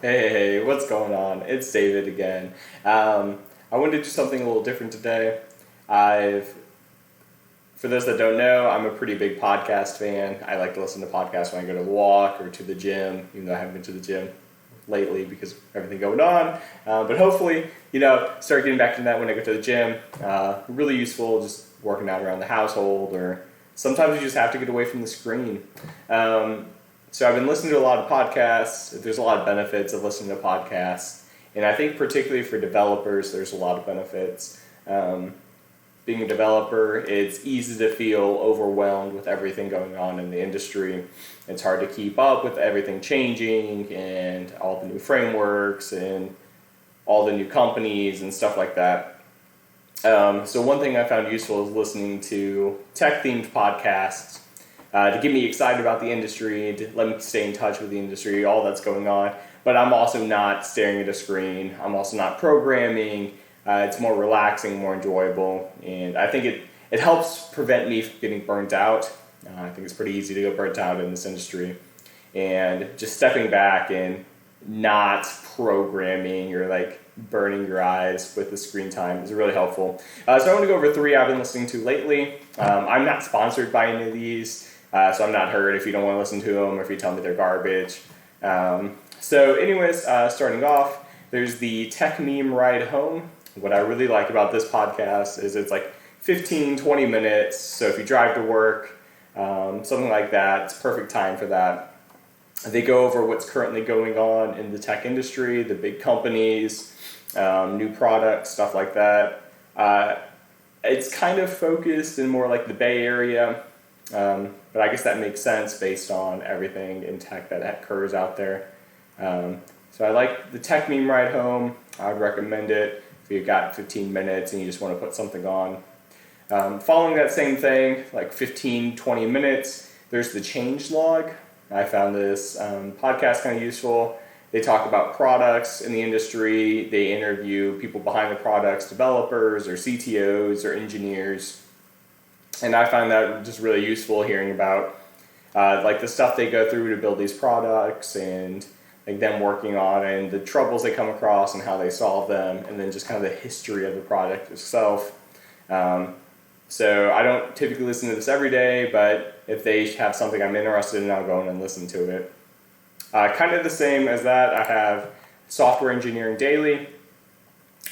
Hey, what's going on? It's David again. I wanted to do something a little different today. I've, for those that don't know, I'm a pretty big podcast fan. I like to listen to podcasts when I go to the walk or to the gym, even though I haven't been to the gym lately because of everything going on. But hopefully, start getting back to that when I go to the gym. Really useful, just working out around the household, or sometimes you just have to get away from the screen. So I've been listening to a lot of podcasts. There's a lot of benefits of listening to podcasts. And I think particularly for developers, there's a lot of benefits. Being a developer, it's easy to feel overwhelmed with everything going on in the industry. It's hard to keep up with everything changing and all the new frameworks and all the new companies and stuff like that. So one thing I found useful is listening to tech-themed podcasts to get me excited about the industry, to let me stay in touch with the industry, all that's going on. But I'm also not staring at a screen. I'm also not programming. It's more relaxing, more enjoyable. And I think it helps prevent me from getting burnt out. I think it's pretty easy to get burnt out in this industry. And just stepping back and not programming or like burning your eyes with the screen time is really helpful. So I want to go over 3 I've been listening to lately. I'm not sponsored by any of these. So I'm not hurt if you don't want to listen to them or if you tell me they're garbage. So anyways, starting off, there's the Techmeme ride home. What I really like about this podcast is it's like 15, 20 minutes. So if you drive to work, something like that, it's perfect time for that. They go over what's currently going on in the tech industry, the big companies, new products, stuff like that. It's kind of focused in more like the Bay Area. But I guess that makes sense based on everything in tech that occurs out there. So I like the Techmeme ride home. I would recommend it if you've got 15 minutes and you just want to put something on. Following that same thing, like 15, 20 minutes, there's the Changelog. I found this podcast kind of useful. They talk about products in the industry. They interview people behind the products, developers or CTOs or engineers. And I find that just really useful, hearing about like the stuff they go through to build these products and like them working on it and the troubles they come across and how they solve them, and then just kind of the history of the product itself. So I don't typically listen to this every day, but if they have something I'm interested in, I'll go in and listen to it. Kind of the same as that, I have Software Engineering Daily.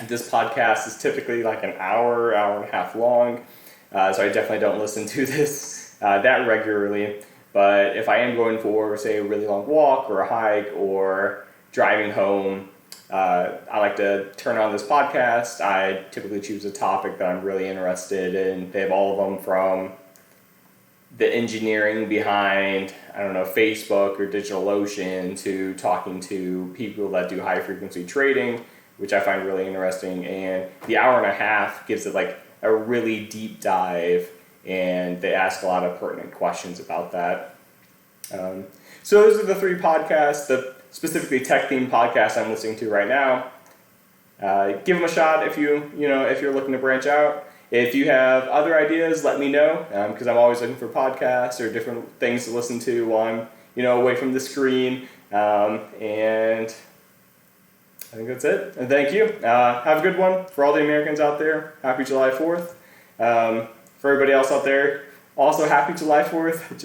This podcast is typically like an hour and a half long. So I definitely don't listen to this that regularly. But if I am going for, say, a really long walk or a hike or driving home, I like to turn on this podcast. I typically choose a topic that I'm really interested in. They have all of them from the engineering behind, Facebook or DigitalOcean, to talking to people that do high-frequency trading, which I find really interesting. And the hour and a half gives it like a really deep dive, and they ask a lot of pertinent questions about that. So those are the 3 podcasts, the specifically tech-themed podcasts I'm listening to right now. Give them a shot if if you're looking to branch out. If you have other ideas, let me know, because I'm always looking for podcasts or different things to listen to while I'm away from the screen. And I think that's it. And thank you. Have a good one. For all the Americans out there, happy July 4th. For everybody else out there, also happy July 4th.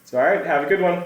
So all right, have a good one.